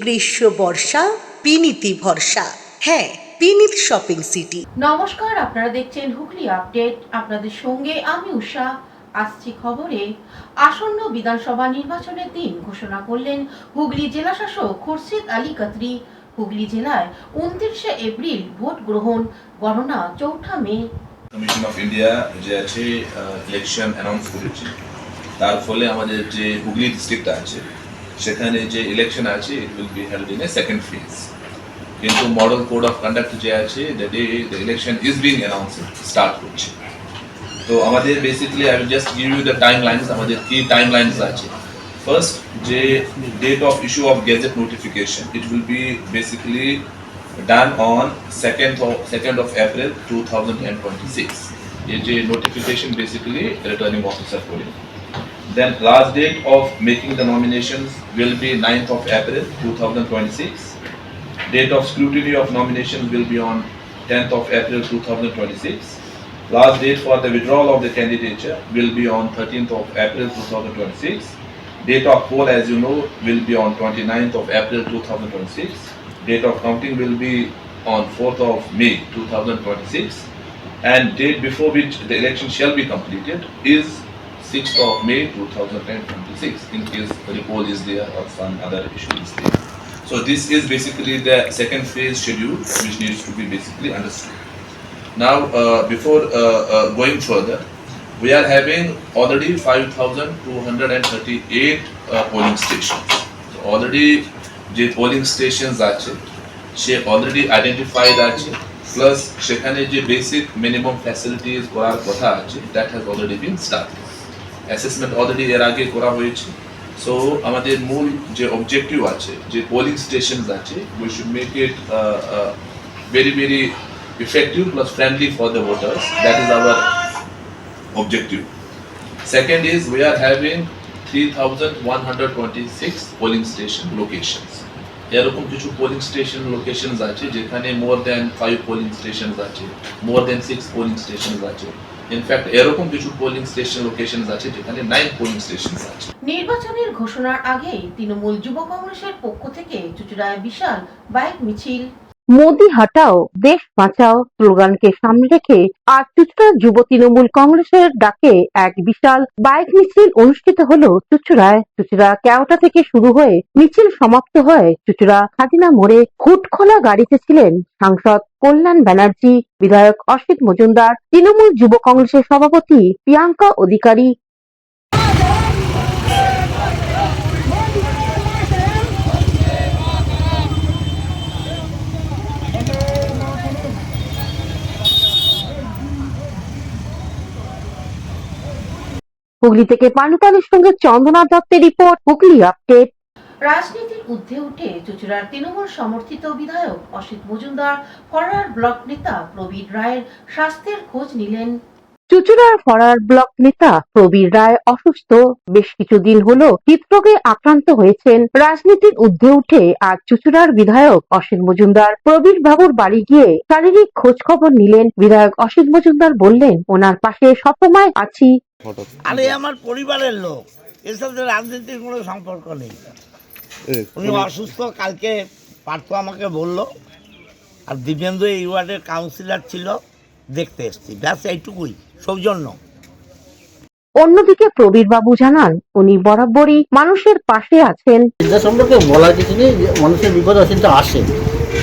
গ্রীষ্ম বর্ষা বিনীতি ভরসা। হ্যাঁ, বিনীত শপিং সিটি। নমস্কার, আপনারা দেখছেন হুগলি আপডেট। আপনাদের সঙ্গে আমি উষা। আসছি খবরে। আসন্ন বিধানসভা নির্বাচনের দিন ঘোষণা করলেন হুগলি জেলা শাসক খুরশিদ আলী কাদরি। হুগলি জেলায় 29শে এপ্রিল ভোট গ্রহণ, গণনা 4 মে। কমিশন অফ ইন্ডিয়া যে আছে ইলেকশন অ্যানাউন্স করেছে, তার ফলে আমাদের যে হুগলি ডিস্ট্রিক্ট আছে সেখানে যে ইলেকশন আছে it will be held in a second phase. কিন্তু মডেল কোড অফ কন্ডাক্ট যে আছে the day the election is being announce start করছে। তো আমাদের basically I will just give you the time lines. আমাদের কি টাইম লাইনস আছে? First, যে date of issue of gazette notification it will be basically done on 2nd of April 2026. ये जो notification basically returning officer for it. Then last date of making the nominations will be 9th of April 2026. Date of scrutiny of nominations will be on 10th of April 2026. Last date for the withdrawal of the candidature will be on 13th of April 2026. Date of poll, as you know, will be on 29th of April 2026. Date of counting will be on 4th of May 2026, and date before which the election shall be completed is 6th of May 2026, in case the poll is there or some other issue is there. So this is basically the second phase schedule which needs to be basically understood. Now before going further, we are having already 5,238 polling stations. So already যে polling stations আছে সে already identified আছে, plus সেখানে যে basic minimum facilities করার কথা আছে that has already been started. Assessment already এর আগে করা হয়েছে। সো আমাদের মূল যে অবজেক্টিভ আছে, যে পোলিং স্টেশনস আছে, we should make it very very effective plus friendly for the voters. That is our objective. Second is we are having 3,126 polling station locations. এরকম কিছু পোলিং স্টেশন লোকেশনস আছে যেখানে মোর দ্যান 5 পোলিং স্টেশনস আছে, more than 6 polling stations আছে। In fact এরকম কিছু polling station locations আছে যেখানে 9 পোলিং স্টেশনস আছে। নির্বাচনের ঘোষণার আগেই তৃণমূল যুব কংগ্রেসের পক্ষ থেকে চুঁচুড়ায় বিশাল বাইক মিছিল। মোদি হাটাও দেশ বাঁচাও স্লোগানকে সামনে রেখে আজ চুঁচুড়া যুব তৃণমূল কংগ্রেসের ডাকে এক বিশাল বাইক মিছিল অনুষ্ঠিত হলো চুঁচুড়ায়। চুঁচুড়া কেওটা থেকে শুরু হয়ে মিছিল সমাপ্ত হয় চুঁচুড়া খাদিনা মোড়ে। হুটখোলা গাড়িতে ছিলেন সাংসদ কল্যাণ ব্যানার্জি, বিধায়ক অসিত মজুমদার, তৃণমূল যুব কংগ্রেসের সভাপতি প্রিয়াঙ্কা অধিকারী। হুগলি থেকে পানুপালের সঙ্গে চন্দনা দত্তের রিপোর্ট, হুগলি আপডেট। রাজনীতির ঊর্ধ্বে উঠে চুঁচুড়ার তৃণমূল সমর্থিত বিধায়ক অসিত মজুমদার ফরওয়ার্ড ব্লক নেতা প্রবীর রায়ের স্বাস্থ্যের খোঁজ নিলেন। চুঁচুড়ার ফরওয়ার্ড ব্লক নেতা প্রবীর রায় অসুস্থ, বেশ কিছুদিন হলো হৃদরোগে আক্রান্ত হয়েছেন। রাজনীতির ঊর্ধ্বে উঠে আজ চুঁচুড়ার বিধায়ক অসিত মজুমদার প্রবীর বাবুর বাড়ি গিয়ে শারীরিক খোঁজ খবর নিলেন। বিধায়ক অসিত মজুমদার বললেন, ওনার পাশে সবসময় আছি। আরে আমার পরিবারের লোক, এর সাথে রাজনীতির কোনো সম্পর্ক নেই। উনি অসুস্থ, কালকে পার্থ আমাকে বলল, আর দিব্যেন্দু এই ওয়ার্ডের কাউন্সিলর ছিল, দেখতে এসছি, ব্যাস এইটুকুই, সৌজন্য। অন্যদিকে প্রবীর বাবু জানান, উনি বরাবরই মানুষের পাশে আছেন। চিন্তা সম্পর্কে বলার কিছু নেই, মানুষের বিপদ অচিন্তা আসে।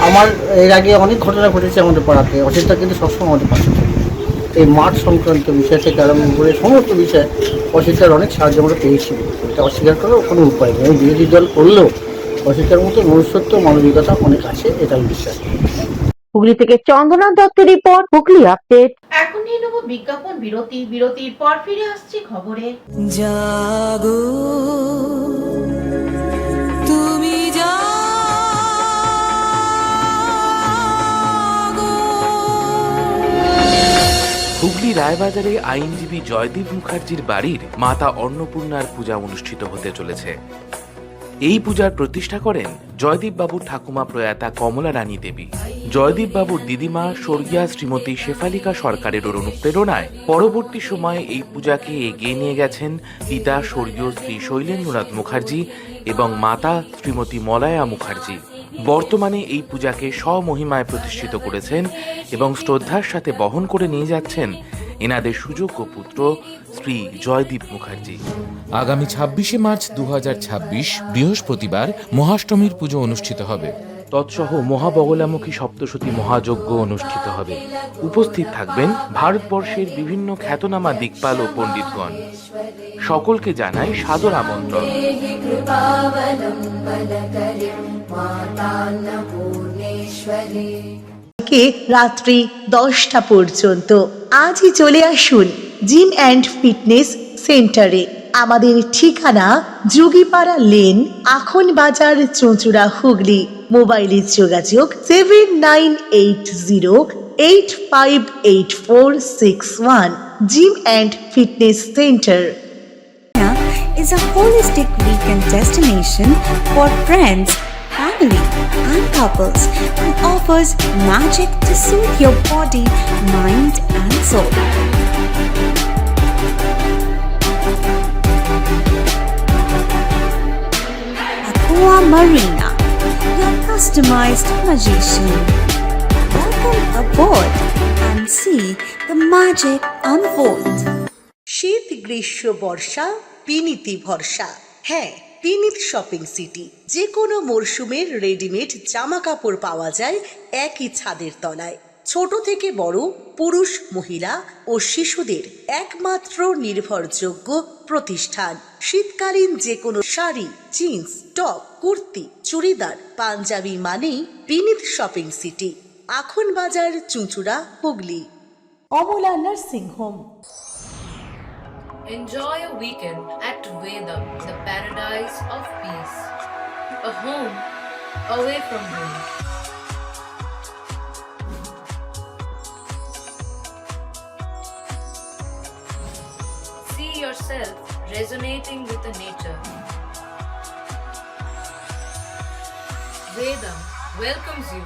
আমার এর আগে অনেক ঘটনা ঘটেছে আমাদের পাড়াতে, অচিন্তা কিন্তু সবসময় আমাদের পাশে থাকে। এই মাঠ সংক্রান্ত বিষয় থেকে আরম্ভ করে সমস্ত বিষয়ে অচিন্তার অনেক সাহায্য আমরা পেয়েছি, এটা অস্বীকার করার কোনো উপায় নেই। বিরোধী দল করলেও অচিন্তার মতো মনুষ্যত্ব মানবিকতা অনেক আছে, এটা আমি বিশ্বাস করি। হুগলি থেকে চন্দনা দত্তের রিপোর্ট, হুগলি আপডেট। এখন নিয়ে নেব বিজ্ঞাপন বিরতি। বিরতির পর ফিরে আসছি খবরে। জাগো তুমি জাগো। হুগলি রায়বাজারে আইনজীবী জয়দীপ মুখার্জির বাড়ির মাতা অন্নপূর্ণার পূজা অনুষ্ঠিত হতে চলেছে। এই পূজার প্রতিষ্ঠা করেন জয়দীপ বাবুর ঠাকুমা প্রয়াতা কমলা রানী দেবী। জয়দীপ বাবুর দিদিমা স্বর্গীয়া শ্রীমতী শেফালিকা সরকারের অনুপ্রেরণায় পরবর্তী সময়ে এই পূজাকে এগিয়ে নিয়ে গেছেন পিতা স্বর্গীয় শ্রী শৈলেন্দ্রনাথ মুখার্জি এবং মাতা শ্রীমতী মলয়া মুখার্জি। বর্তমানে এই পূজাকে স্বমহিমায় প্রতিষ্ঠিত করেছেন এবং শ্রদ্ধার সাথে বহন করে নিয়ে যাচ্ছেন এনাদের সুযোগ্য পুত্র শ্রী জয়দীপ মুখার্জি। আগামী ২৬শে মার্চ ২০২৬ বৃহস্পতিবার মহাষ্টমীর পুজো অনুষ্ঠিত হবে। তৎসহ মহাবগলামুখী সপ্তশতী মহাযজ্ঞ অনুষ্ঠিত হবে। উপস্থিত থাকবেন ভারতবর্ষের বিভিন্ন খ্যাতনামা দিকপাল ও পণ্ডিতগণ। সকলকে জানাই সাদর আমন্ত্রণ। কে রাত্রি 10টা পর্যন্ত আজই চলে আসুন জিম অ্যান্ড ফিটনেস সেন্টারে। আমাদের ঠিকানা যোগীপাড়া লেন, আখন বাজার, চুঁচুড়া, হুগলি। মোবাইলের যোগাযোগ 7980858461। Gym and fitness centre is a holistic weekend destination for friends, family, and couples and offers magic to soothe your body, mind, and soul. Aqua Marina, your customized magician. Welcome aboard and see the magic unfold. শীত, গ্রীষ্ম, বর্ষা, পিনিতি ভরসা। হ্যাঁ, পিনিত shopping city. যে কোনো মরশুমের readymade জামা কাপড় পাওয়া যায় একই ছাদের তলায়। ছোট থেকে বড়, পুরুষ, মহিলা ও শিশুদের একমাত্র নির্ভরযোগ্য প্রতিষ্ঠান। শীতকালীন যে কোনো শাড়ি, জিন্স, টপ, কুর্তি, চুড়িদার, পাঞ্জাবি মানেই পিনিত শপিং সিটি। আখন বাজার, চুঁচুড়া, Hooghly. Amala nursing home. Enjoy a weekend at Vedam, the paradise of peace. A home away from home. See yourself resonating with the nature. Vedam welcomes you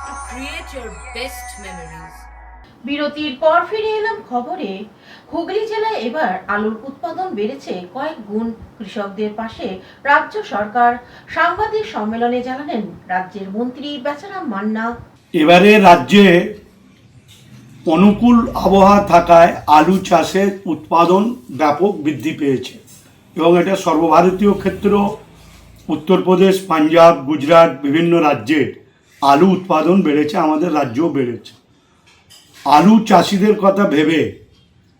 to create your best memories. বিরতির পর ফিরে এলাম খবরে। হুগলি জেলায় এবার আলুর উৎপাদন বেড়েছে কয়েক গুণ। কৃষকদের পাশে রাজ্য সরকার। সাংবাদিক সম্মেলনে জানালেন রাজ্যের মন্ত্রী বেচারাম মান্না। এবারে রাজ্যে অনুকূল আবহাওয়া থাকায় আলু চাষের উৎপাদন ব্যাপক বৃদ্ধি পেয়েছে এবং এটা সর্বভারতীয় ক্ষেত্র। উত্তরপ্রদেশ, পাঞ্জাব, গুজরাট বিভিন্ন রাজ্যে আলু উৎপাদন বেড়েছে, আমাদের রাজ্যও বেড়েছে। আলু চাষিদের কথা ভেবে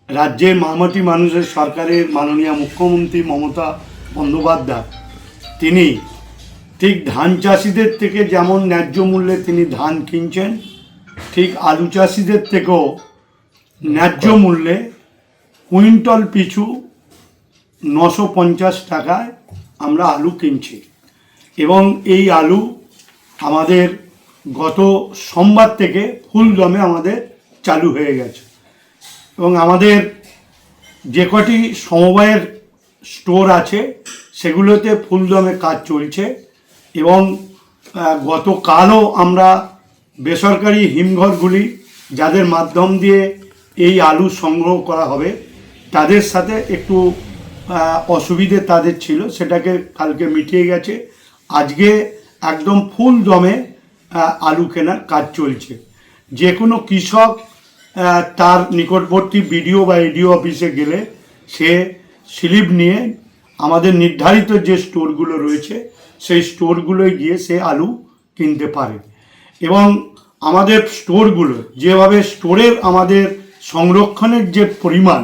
রাজ্যের মামাটি মানুষের সরকারের মাননীয় মুখ্যমন্ত্রী মমতা বন্দ্যোপাধ্যায় তিনি ঠিক ধান চাষিদের থেকে যেমন ন্যায্য মূল্যে তিনি ধান কিনছেন, ঠিক আলু চাষিদের থেকেও ন্যায্য মূল্যে কুইন্টাল পিছু 950 টাকায় আমরা আলু কিনছি। এবং এই আলু আমাদের গত সোমবার থেকে ফুল দমে আমাদের চালু হয়ে গেছে এবং আমাদের যে কটি সমবায়ের স্টোর আছে সেগুলোতে ফুল দমে কাজ চলছে। এবং গতকালও আমরা বেসরকারি হিমঘরগুলি যাদের মাধ্যম দিয়ে এই আলু সংগ্রহ করা হবে তাদের সাথে একটু অসুবিধে তাদের ছিল, সেটাকে কালকে মিটিয়ে গেছে। আজকে একদম ফুল দমে আলু কেনার কাজ চলছে। যে কোনো কৃষক তার নিকটবর্তী বিডিও বা এডিও অফিসে গেলে সে স্লিপ নিয়ে আমাদের নির্ধারিত যে স্টোরগুলো রয়েছে সেই স্টোরগুলোয় গিয়ে সে আলু কিনতে পারে। এবং আমাদের স্টোরগুলো যেভাবে স্টোরের আমাদের সংরক্ষণের যে পরিমাণ,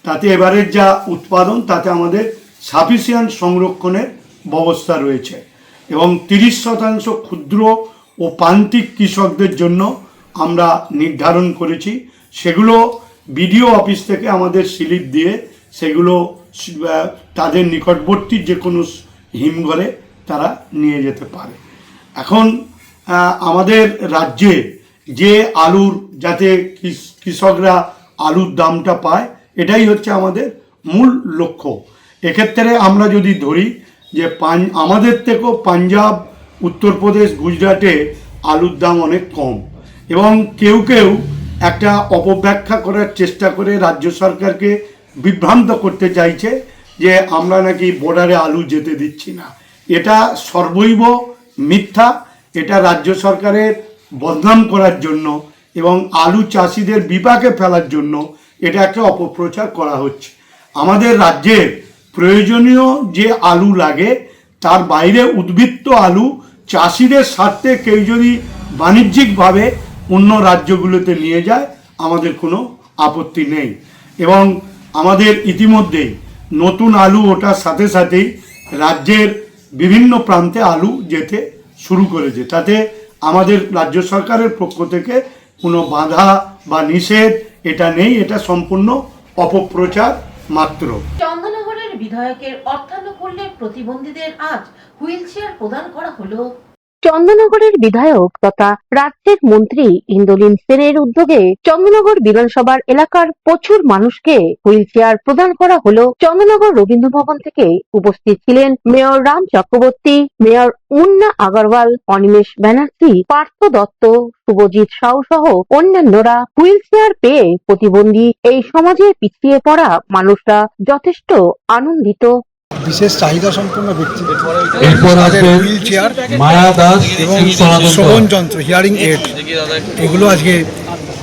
তাতে এবারের যা উৎপাদন তাতে আমাদের সাফিসিয়েন্ট সংরক্ষণের ব্যবস্থা রয়েছে। এবং 30% ক্ষুদ্র ও প্রান্তিক কৃষকদের জন্য আমরা নির্ধারণ করেছি। সেগুলো বিডিও অফিস থেকে আমাদের স্লিপ দিয়ে সেগুলো তাদের নিকটবর্তী যে কোনো হিমঘরে তারা নিয়ে যেতে পারে। এখন আমাদের রাজ্যে যে আলুর যাতে কৃষকরা আলুর দামটা পায় এটাই হচ্ছে আমাদের মূল লক্ষ্য। এক্ষেত্রে আমরা যদি ধরি যে আমাদের থেকেও পাঞ্জাব, উত্তরপ্রদেশ, গুজরাটে আলুর দাম অনেক কম এবং কেউ কেউ একটা অপব্যাখ্যা করার চেষ্টা করে রাজ্য সরকারকে বিভ্রান্ত করতে চাইছে যে আমরা নাকি বর্ডারে আলু যেতে দিচ্ছি না। এটা সর্বৈব মিথ্যা। এটা রাজ্য সরকারের বদনাম করার জন্য এবং আলু চাষিদের বিপাকে ফেলার জন্য এটা একটা অপপ্রচার করা হচ্ছে। আমাদের রাজ্যের প্রয়োজনীয় যে আলু লাগে তার বাইরে উদ্বৃত্ত আলু চাষিদের স্বার্থে কেউ যদি বাণিজ্যিকভাবে অন্য রাজ্যগুলোতে নিয়ে যায় আমাদের কোনো আপত্তি নেই। এবং আমাদের ইতিমধ্যেই নতুন আলু ওঠার সাথে সাথেই রাজ্যের বিভিন্ন প্রান্তে আলু যেতে শুরু করেছে, তাতে আমাদের রাজ্য সরকারের পক্ষ থেকে কোনো বাধা বা নিষেধ এটা নেই, এটা সম্পূর্ণ অপপ্রচার মাত্র। চন্দননগরের বিধায়কের অর্থানুকূল্যে প্রতিবন্ধীদের আজ হুইল চেয়ার প্রদান করা হলো। চন্দননগরের বিধায়ক তথা রাজ্যের মন্ত্রী ইন্দ্রনীল সেনের উদ্যোগে চন্দননগর বিধানসভার এলাকার প্রচুর মানুষকে হুইল চেয়ার প্রদান করা হলো। চন্দননগর রবীন্দ্র ভবন থেকে উপস্থিত ছিলেন মেয়র রাম চক্রবর্তী, মেয়র মুন্না আগরওয়াল, অনিমেষ ব্যানার্জি, পার্থ দত্ত, শুভজিৎ সাউ সহ অন্যান্যরা। হুইল চেয়ার পেয়ে প্রতিবন্ধী এই সমাজে পিছিয়ে পড়া মানুষরা যথেষ্ট আনন্দিত। বিশেষ চাহিদা সম্পন্ন ব্যক্তি এরপর আসবেন হুইল চেয়ার, মায়া দাস এবং এবং শ্রবণ যন্ত্র হিয়ারিং এড এগুলো আজকে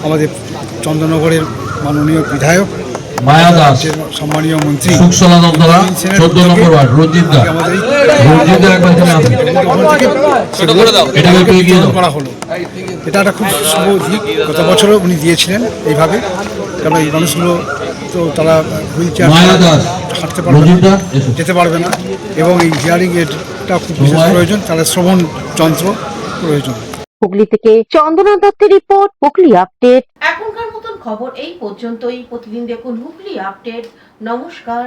আমাদের চন্দননগরের মাননীয় বিধায়ক মায়া দাস, সম্মানীয় মন্ত্রী সুখসলানন্দরা 14 নম্বর ওয়ার্ড রঞ্জিত দা, রঞ্জিত দা একবার এখানে আসুন। এটাকে একটু এগিয়ে দাও। করা হলো, এটা একটা খুব শুভ দিক। গত বছরও উনি দিয়েছিলেন এইভাবে, কারণ এই মানুষগুলো তো তারা হুইল চেয়ার মায়া দাস, হাঁটতে পারবে রঞ্জিত না, দা এসো। যেতে পারবে না, এবং এই হিয়ারিং এডটা খুব বিশেষ প্রয়োজন, তাদের শ্রবণ যন্ত্র প্রয়োজন। হুগলি থেকে চন্দনা দত্তের রিপোর্ট, হুগলি আপডেট। এখনকার মতন খবর এই পর্যন্তই। প্রতিদিন দেখুন হুগলি আপডেট। নমস্কার।